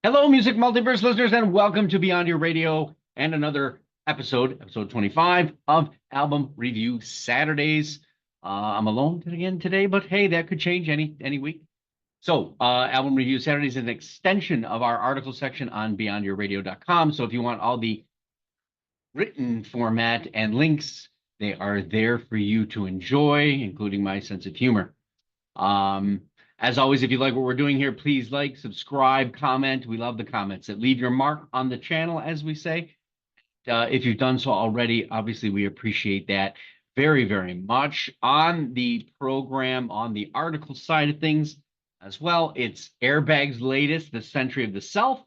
Hello, Music Multiverse listeners, and welcome to Beyond Your Radio and another episode 25 of Album Review Saturdays. I'm alone again today, but hey, that could change any week. So, Album Review Saturdays is an extension of our article section on beyondyourradio.com. So, if you want all the written format and links, they are there for you to enjoy, including my sense of humor. Um, as always, if you like what we're doing here, please like, subscribe, comment. We love the comments that leave your mark on the channel, as we say. If you've done so already, obviously, we appreciate that very, very much. On the program, on the article side of things as well, it's Airbag's latest, The Century of the Self.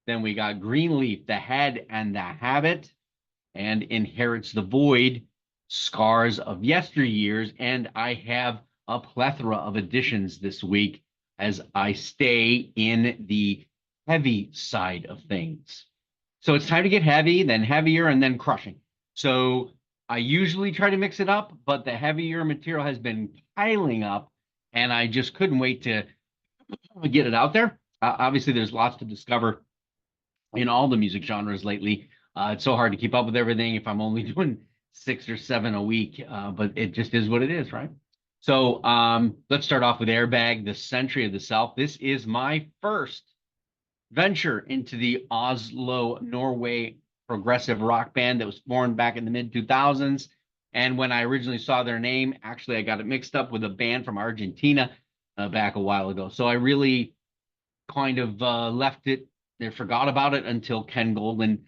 Then we got Greenleaf, The Head and the Habit, and Inherits the Void, Scars of Yesteryears. And I have a plethora of editions this week as I stay in the heavy side of things. So it's time to get heavy, then heavier, and then crushing. So I usually try to mix it up, but the heavier material has been piling up, and I just couldn't wait to get it out there. Obviously, there's lots to discover in all the music genres lately. It's so hard to keep up with everything if I'm only doing 6 or 7 a week, but it just is what it is, right? So let's start off with Airbag, The Century of the Self. This is my first venture into the Oslo, Norway progressive rock band that was formed back in the mid 2000s. And when I originally saw their name, actually, I got it mixed up with a band from Argentina back a while ago. So I really kind of left it there, forgot about it until Ken Goldman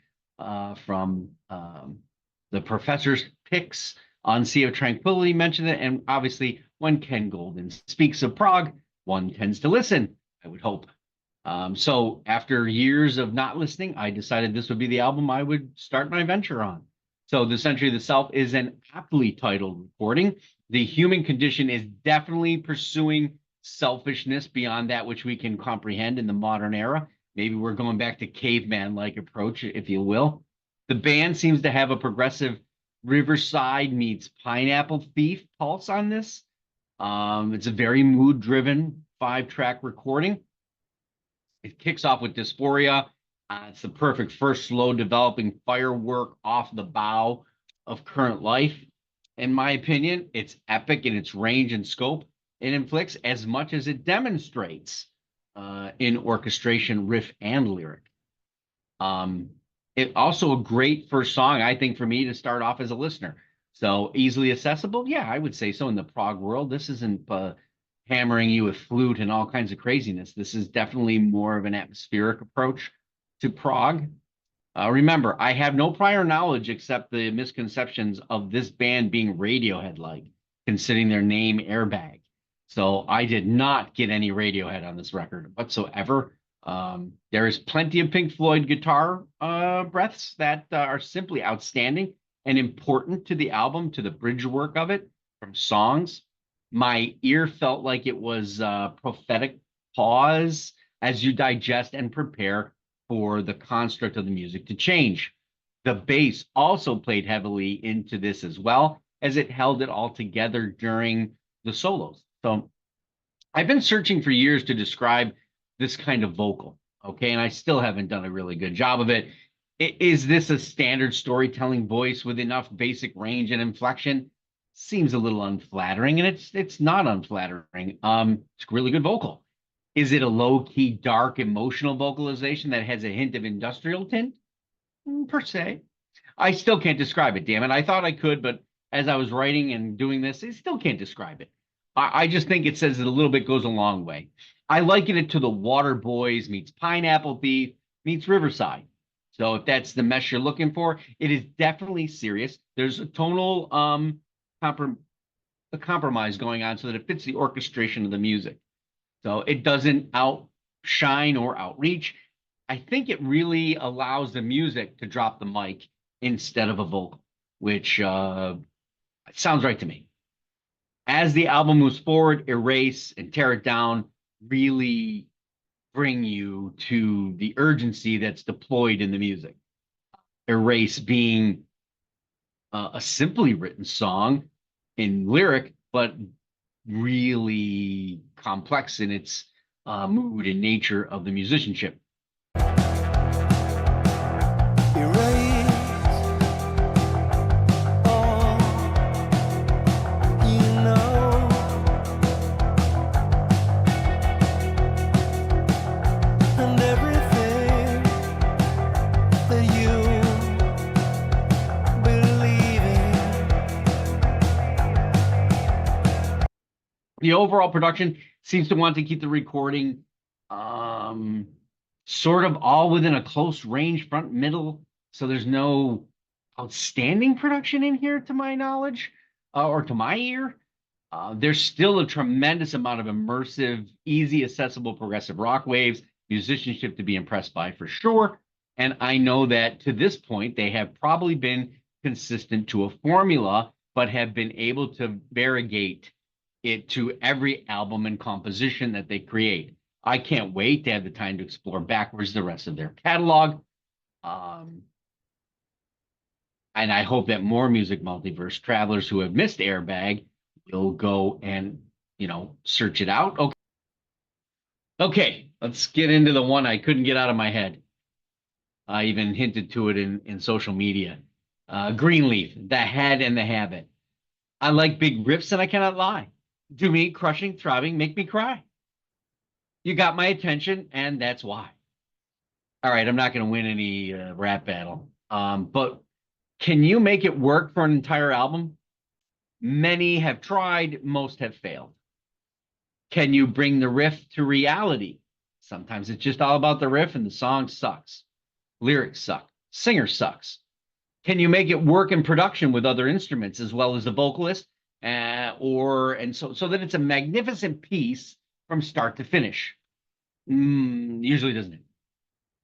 from the Professor's Picks on Sea of Tranquility mentioned it. And obviously, when Ken Goldman speaks of Prague, one tends to listen, I would hope. So after years of not listening, I decided this would be the album I would start my venture on. So The Century of the Self is an aptly titled recording. The human condition is definitely pursuing selfishness beyond that which we can comprehend in the modern era. Maybe we're going back to caveman-like approach, if you will. The band seems to have a progressive Riverside meets Pineapple Thief pulse on this. It's a very mood-driven 5-track recording. It kicks off with Dysphoria. It's the perfect first slow developing firework off the bow of current life. In my opinion, it's epic in its range and scope. It inflicts as much as it demonstrates in orchestration, riff, and lyric. It also a great first song, I think, for me to start off as a listener. So easily accessible, yeah, I would say so. In the prog world, this isn't hammering you with flute and all kinds of craziness. This is definitely more of an atmospheric approach to prog. Remember, I have no prior knowledge except the misconceptions of this band being Radiohead-like, considering their name Airbag. So I did not get any Radiohead on this record whatsoever. There is plenty of Pink Floyd guitar breaths that are simply outstanding and important to the album, to the bridge work of it, from songs. My ear felt like it was a prophetic pause as you digest and prepare for the construct of the music to change. The bass also played heavily into this as well, as it held it all together during the solos. So I've been searching for years to describe this kind of vocal, okay, and I still haven't done a really good job of it. Is this a standard storytelling voice with enough basic range and inflection? Seems a little unflattering, and it's not unflattering. It's a really good vocal. Is it a low-key, dark, emotional vocalization that has a hint of industrial tint? Per se. I still can't describe it, damn it. I thought I could, but as I was writing and doing this, I still can't describe it. I just think it says that a little bit goes a long way. I liken it to the Water Boys meets Pineapple Thief meets Riverside. So if that's the mesh you're looking for, it is definitely serious. There's a tonal a compromise going on so that it fits the orchestration of the music. So it doesn't outshine or outreach. I think it really allows the music to drop the mic instead of a vocal, which sounds right to me. As the album moves forward, Erase and Tear It Down really bring you to the urgency that's deployed in the music. Erase being a simply written song in lyric, but really complex in its mood and nature of the musicianship. The overall production seems to want to keep the recording sort of all within a close range, front, middle. So there's no outstanding production in here, to my knowledge, or to my ear. There's still a tremendous amount of immersive, easy, accessible progressive rock waves, musicianship to be impressed by for sure. And I know that to this point, they have probably been consistent to a formula, but have been able to variegate it to every album and composition that they create. I can't wait to have the time to explore backwards the rest of their catalog. And I hope that more music multiverse travelers who have missed Airbag will go and, search it out. Okay. Okay, let's get into the one I couldn't get out of my head. I even hinted to it in social media. Greenleaf, the head and the habit. I like big riffs and I cannot lie. Do me crushing, throbbing, make me cry. You got my attention, and that's why. All right, I'm not going to win any rap battle. But can you make it work for an entire album? Many have tried, most have failed. Can you bring the riff to reality? Sometimes it's just all about the riff and the song sucks. Lyrics suck. Singer sucks. Can you make it work in production with other instruments as well as the vocalist? So that it's a magnificent piece from start to finish. Usually doesn't it?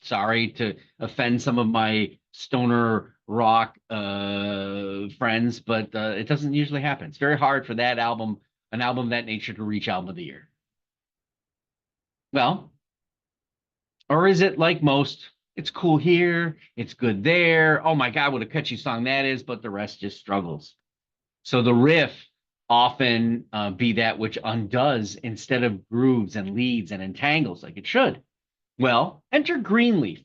Sorry to offend some of my stoner rock friends, but it doesn't usually happen. It's very hard for an album of that nature, to reach album of the year. Well, or is it like most? It's cool here, it's good there. Oh my God, what a catchy song that is, but the rest just struggles. So the riff often be that which undoes instead of grooves and leads and entangles like it should. Well, enter Greenleaf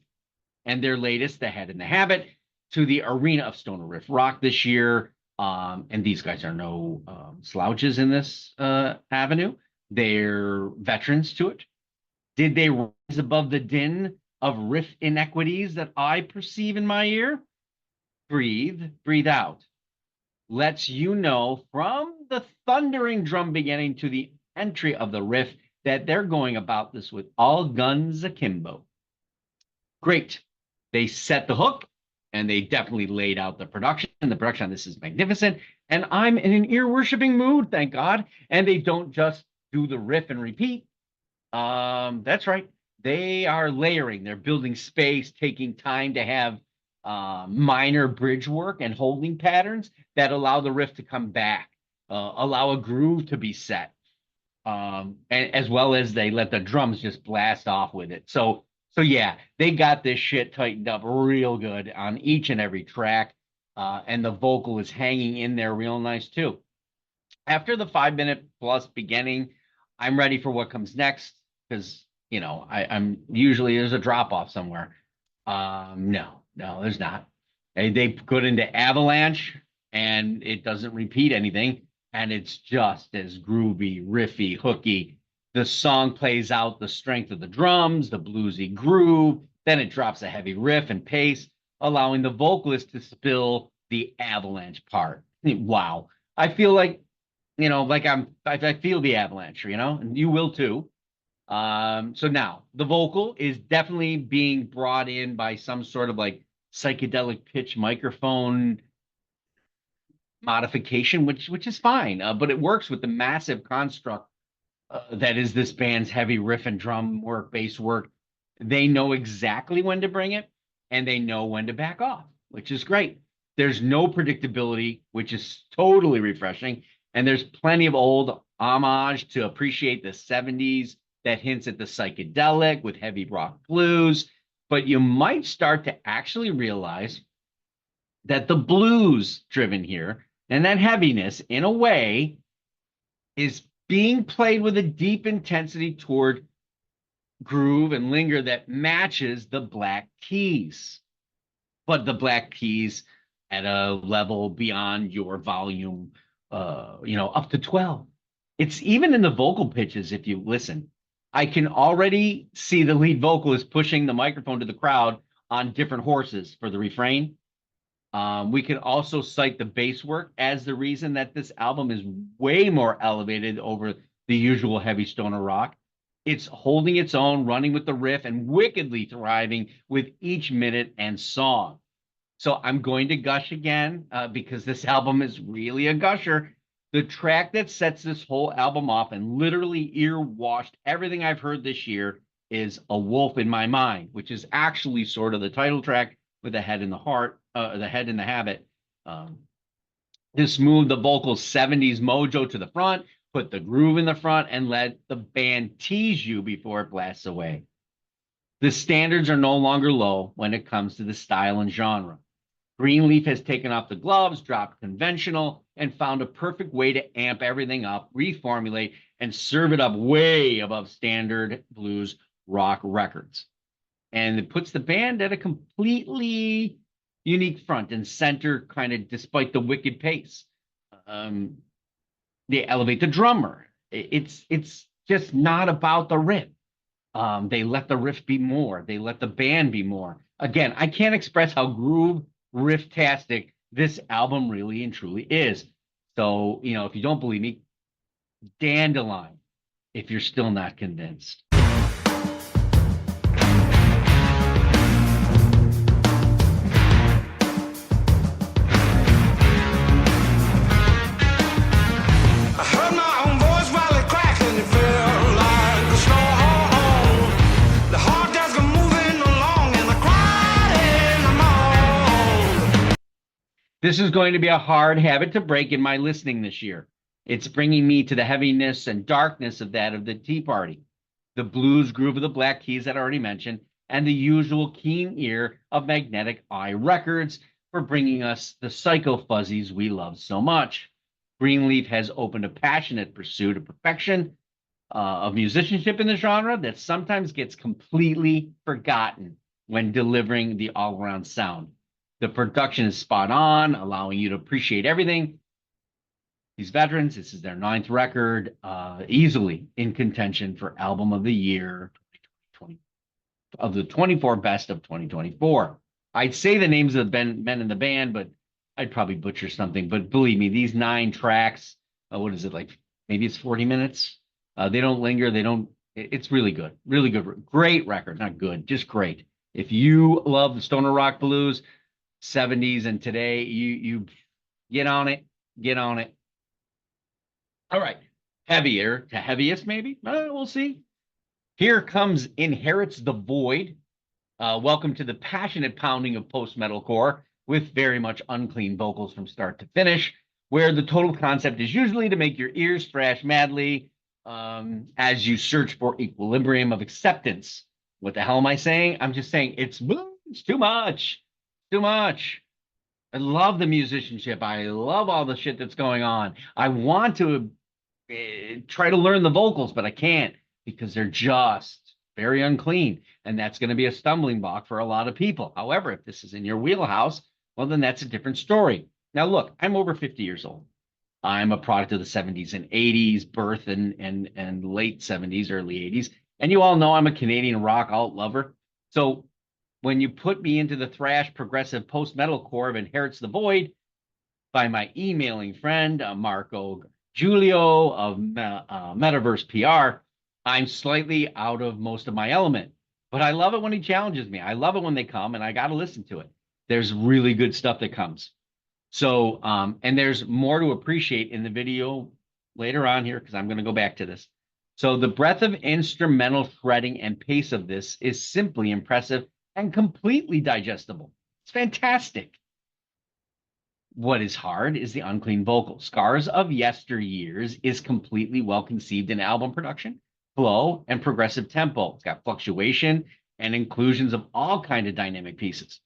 and their latest, The Head and the Habit, to the arena of stoner riff rock this year. And these guys are no slouches in this avenue. They're veterans to it. Did they rise above the din of riff inequities that I perceive in my ear? Breathe, breathe out. Lets you know from the thundering drum beginning to the entry of the riff that they're going about this with all guns akimbo. Great. They set the hook, and they definitely laid out the production. The production on this is magnificent, and I'm in an ear-worshiping mood, thank God. And they don't just do the riff and repeat. That's right. They are layering. They're building space, taking time to have minor bridge work and holding patterns that allow the riff to come back, allow a groove to be set, and as well as they let the drums just blast off with it. So yeah, they got this shit tightened up real good on each and every track, and the vocal is hanging in there real nice too. After the 5 minute plus beginning, I'm ready for what comes next because I'm usually there's a drop off somewhere. No, there's not. They put into Avalanche, and it doesn't repeat anything, and it's just as groovy, riffy, hooky. The song plays out the strength of the drums, the bluesy groove, then it drops a heavy riff and pace, allowing the vocalist to spill the Avalanche part. Wow. I feel like, I feel the Avalanche, and you will too. So now the vocal is definitely being brought in by some sort of like psychedelic pitch microphone modification, which is fine, but it works with the massive construct that is this band's heavy riff and drum work, bass work. They know exactly when to bring it, and they know when to back off, which is great. There's no predictability, which is totally refreshing, and there's plenty of old homage to appreciate the 70s that hints at the psychedelic with heavy rock blues, but you might start to actually realize that the blues driven here and that heaviness in a way is being played with a deep intensity toward groove and linger that matches the Black Keys, but the Black Keys at a level beyond your volume, up to 12. It's even in the vocal pitches. If you listen, I can already see the lead vocalist pushing the microphone to the crowd on different horses for the refrain. We can also cite the bass work as the reason that this album is way more elevated over the usual heavy stoner rock. It's holding its own, running with the riff, and wickedly thriving with each minute and song. So I'm going to gush again because this album is really a gusher. The track that sets this whole album off and literally ear-washed everything I've heard this year is A Wolf in My Mind, which is actually sort of the title track with the head in the heart, the head in the habit. This moved the vocal 70s mojo to the front, put the groove in the front, and let the band tease you before it blasts away. The standards are no longer low when it comes to the style and genre. Greenleaf has taken off the gloves, dropped conventional, and found a perfect way to amp everything up, reformulate, and serve it up way above standard blues rock records. And it puts the band at a completely unique front and center, kind of despite the wicked pace. They elevate the drummer. It's just not about the riff. They let the riff be more. They let the band be more. Again, I can't express how groove riff-tastic this album really and truly is. So, if you don't believe me, Dandelion, if you're still not convinced. This is going to be a hard habit to break in my listening this year. It's bringing me to the heaviness and darkness of that of the Tea Party, the blues groove of the Black Keys that I already mentioned, and the usual keen ear of Magnetic Eye Records for bringing us the psycho fuzzies we love so much. Greenleaf has opened a passionate pursuit of perfection of musicianship in the genre that sometimes gets completely forgotten when delivering the all-around sound. The production is spot on, allowing you to appreciate everything. These veterans, this is their 9th record, easily in contention for Album of the Year 2020, of the 24 best of 2024. I'd say the names of the men in the band, but I'd probably butcher something. But believe me, these 9 tracks, what is it, like maybe it's 40 minutes? They don't linger. It's really good. Really good. Great record. Not good, just great. If you love the stoner rock blues, 70s and today, you get on it. All right, heavier to heaviest maybe. We'll see. Here comes Inherits the Void. Welcome to the passionate pounding of post-metalcore with very much unclean vocals from start to finish, where the total concept is usually to make your ears thrash madly as you search for equilibrium of acceptance. What the hell am I saying? I'm just saying it's too much. I love the musicianship. I love all the shit that's going on. I want to try to learn the vocals, but I can't because they're just very unclean. And that's going to be a stumbling block for a lot of people. However, if this is in your wheelhouse, well, then that's a different story. Now, look, I'm over 50 years old. I'm a product of the 70s and 80s, birth and late 70s, early 80s. And you all know I'm a Canadian rock alt lover. So when you put me into the thrash progressive post-metalcore of Inherits the Void by my emailing friend, Marco Giulio of Metaversus PR, I'm slightly out of most of my element. But I love it when he challenges me. I love it when they come, and I got to listen to it. There's really good stuff that comes. So, and there's more to appreciate in the video later on here, because I'm going to go back to this. So the breadth of instrumental shredding and pace of this is simply impressive and completely digestible. It's fantastic. What is hard is the unclean vocal. Scars of Yesteryears is completely well conceived in album production, flow, and progressive tempo. It's got fluctuation and inclusions of all kinds of dynamic pieces.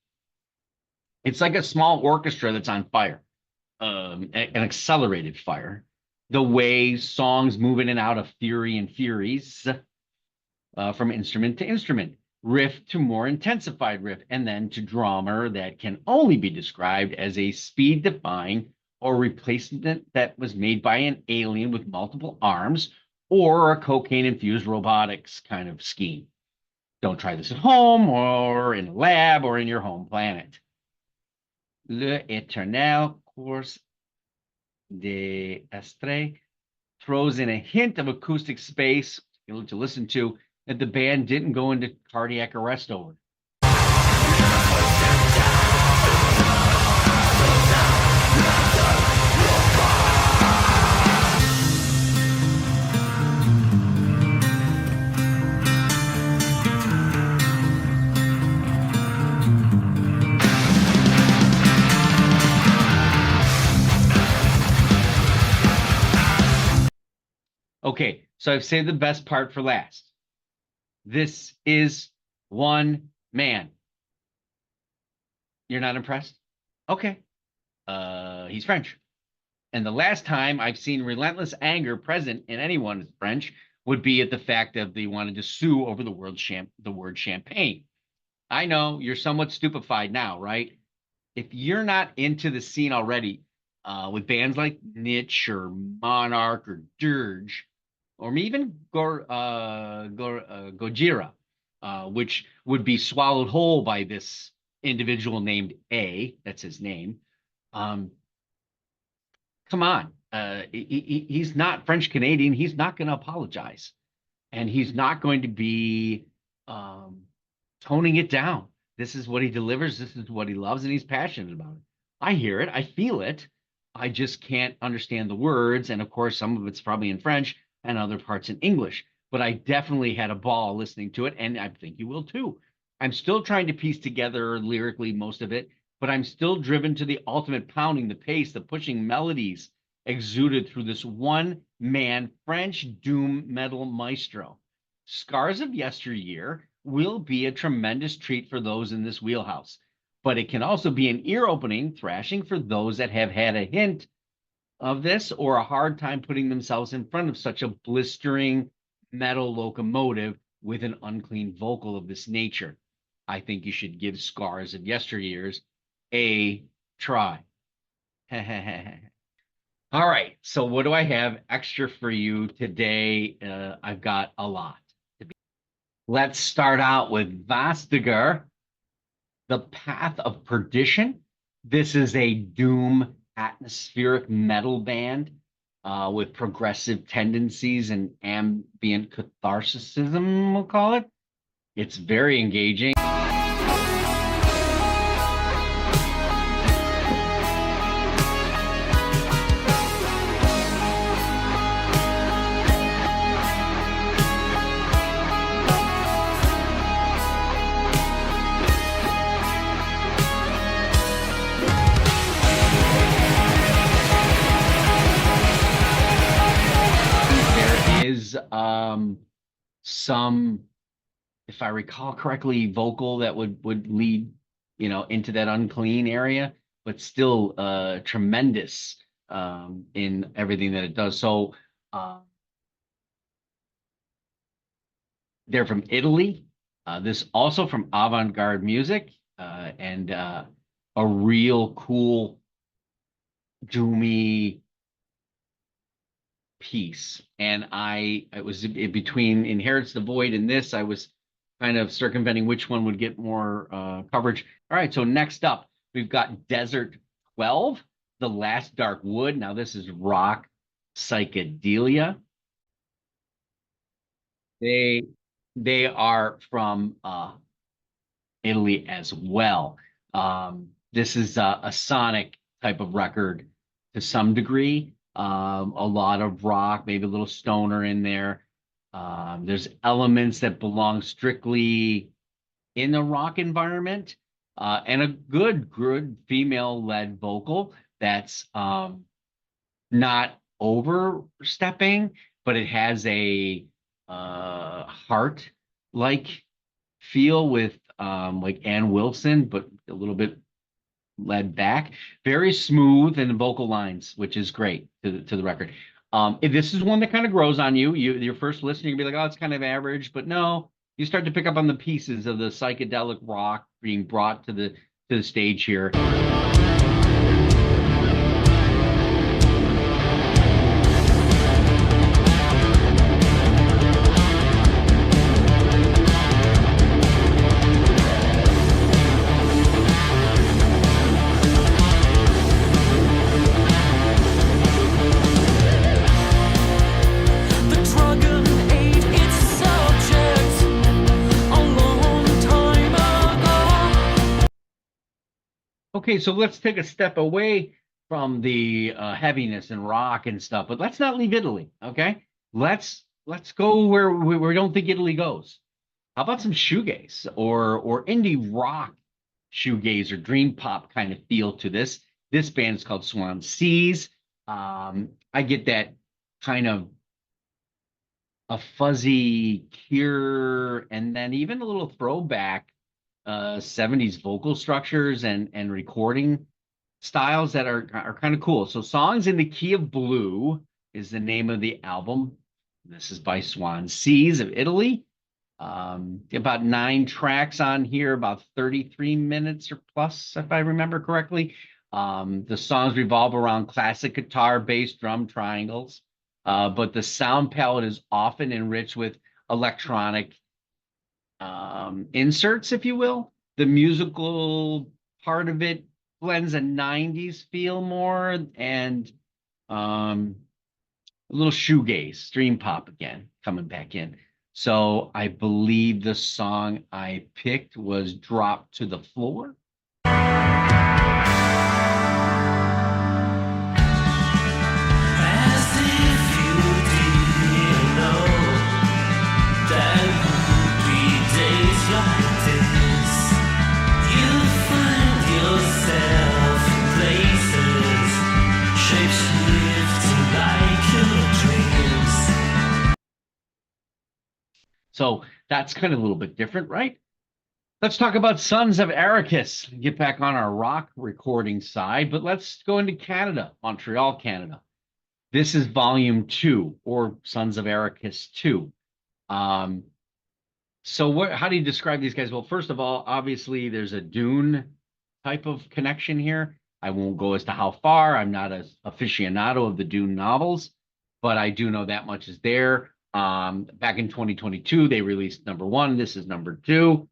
It's like a small orchestra that's on fire, an accelerated fire. The way songs move in and out of fury and furies from instrument to instrument, riff to more intensified riff, and then to drummer that can only be described as a speed-defying or replacement that was made by an alien with multiple arms or a cocaine-infused robotics kind of scheme. Don't try this at home or in a lab or in your home planet. Le éternel cours des astres throws in a hint of acoustic space to listen to that the band didn't go into cardiac arrest over. Okay, so I've saved the best part for last. This is one man. You're not impressed? Okay. He's French. And the last time I've seen relentless anger present in anyone French would be at the fact that they wanted to sue over the word champagne. I know you're somewhat stupefied now, right? If you're not into the scene already, with bands like Niche or Monarch or Dirge, or even Gojira, which would be swallowed whole by this individual named A, that's his name. Come on, he's not French Canadian. He's not going to apologize, and he's not going to be toning it down. This is what he delivers. This is what he loves, and he's passionate about it. I hear it. I feel it. I just can't understand the words, and of course, some of it's probably in French and other parts in English. But I definitely had a ball listening to it, and I think you will too. I'm still trying to piece together lyrically most of it, but I'm still driven to the ultimate pounding, the pace, the pushing melodies exuded through this one-man French doom metal maestro. Scars of Yesteryear will be a tremendous treat for those in this wheelhouse, but it can also be an ear-opening thrashing for those that have had a hint of this or a hard time putting themselves in front of such a blistering metal locomotive with an unclean vocal of this nature. I think you should give Scars of Yesteryears a try. All right, so what do I have extra for you today? I've got a lot. Let's start out with Vastigr, The Path of Perdition. This is a doom atmospheric metal band with progressive tendencies and ambient catharsism, we'll call it. It's very engaging. Some, if I recall correctly, vocal that would lead, into that unclean area, but still tremendous in everything that it does. So they're from Italy. This also from avant-garde music and a real cool doomy piece. And it was between Inherits the Void and this. I was kind of circumventing which one would get more coverage. All right, so next up, we've got Desert 12, The Last Dark Wood. Now, this is rock psychedelia. They are from Italy as well. This is a sonic type of record to some degree. A lot of rock, maybe a little stoner in there. There's elements that belong strictly in the rock environment, and a good female-led vocal that's not overstepping, but it has a heart-like feel with like Ann Wilson, but a little bit led back. Very smooth in the vocal lines, which is great to the record. If this is one that kind of grows on you, your first listen, you'll be like, oh, it's kind of average, but no, you start to pick up on the pieces of the psychedelic rock being brought to the stage here. Okay, so let's take a step away from the heaviness and rock and stuff, but let's not leave Italy. Okay, let's go where we don't think Italy goes. How about some shoegaze or indie rock shoegaze or dream pop kind of feel to this? This band is called Swan-Seas. I get that kind of a fuzzy Cure, and then even a little throwback 70s vocal structures and recording styles that are kind of cool. So Songs in the Key of Blue is the name of the album. This is by Swan-Seas of Italy. About 9 tracks on here, about 33 minutes or plus, if I remember correctly. The songs revolve around classic guitar, bass, drum triangles, but the sound palette is often enriched with electronic inserts, if you will. The musical part of it blends a 90s feel more and a little shoegaze, dream pop again, coming back in. So I believe the song I picked was Drop to the Floor. So that's kind of a little bit different, right? Let's talk about Sons of Arrakis. Get back on our rock recording side, but let's go into Canada, Montreal, Canada. This is volume 2, or Sons of Arrakis 2. So how do you describe these guys? Well, first of all, obviously there's a Dune type of connection here. I won't go as to how far. I'm not an aficionado of the Dune novels, but I do know that much is there. Back in 2022, they released number 1. This is number 2.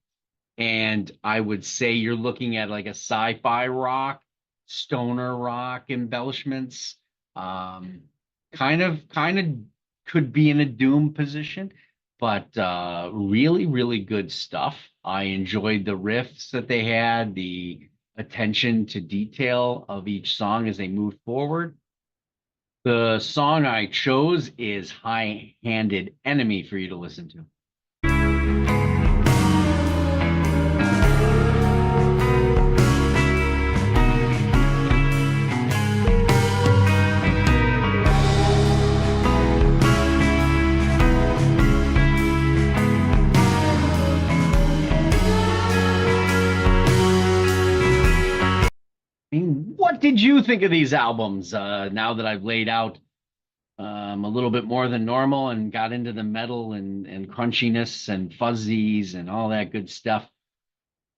And I would say you're looking at like a sci-fi rock, stoner rock embellishments. Kind of could be in a Doom position, but really, really good stuff. I enjoyed the riffs that they had, the attention to detail of each song as they moved forward. The song I chose is High-Handed Enemy for you to listen to. What did you think of these albums now that I've laid out a little bit more than normal and got into the metal and crunchiness and fuzzies and all that good stuff?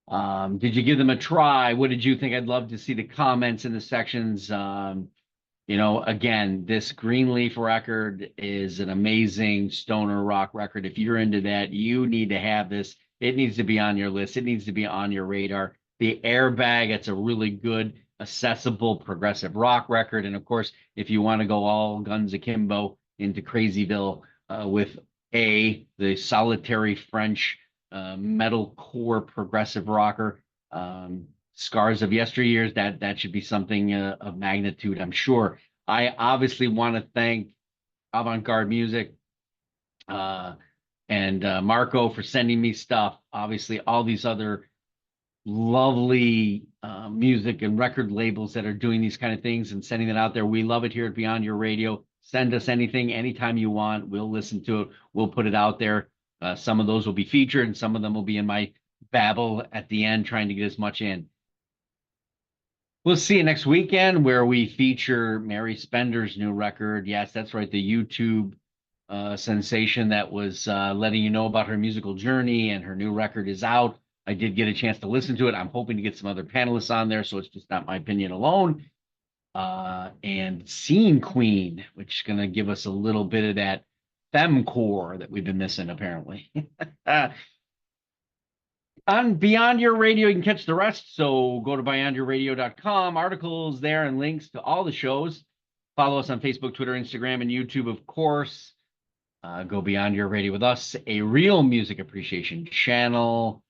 Did you give them a try? What did you think? I'd love to see the comments in the sections. Again, this Greenleaf record is an amazing stoner rock record. If you're into that, you need to have this. It needs to be on your list. It needs to be on your radar. The Airbag, it's a really good, accessible, progressive rock record. And of course, if you want to go all guns akimbo into Crazyville with the solitary French metalcore progressive rocker, Scars of Yesteryears, that should be something of magnitude, I'm sure. I obviously want to thank Avant-Garde Music and Marco for sending me stuff. Obviously, all these other lovely music and record labels that are doing these kind of things and sending it out there. We love it here at Beyond Your Radio. Send us anything, anytime you want. We'll listen to it. We'll put it out there. Some of those will be featured, and some of them will be in my babble at the end, trying to get as much in. We'll see you next weekend where we feature Mary Spender's new record. Yes, that's right. The YouTube sensation that was letting you know about her musical journey, and her new record is out. I did get a chance to listen to it. I'm hoping to get some other panelists on there, so it's just not my opinion alone. And Scene Queen, which is going to give us a little bit of that femcore that we've been missing, apparently. On Beyond Your Radio, you can catch the rest. So go to beyondyourradio.com. Articles there and links to all the shows. Follow us on Facebook, Twitter, Instagram, and YouTube, of course. Go Beyond Your Radio with us, a real music appreciation channel.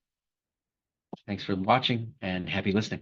Thanks for watching and happy listening.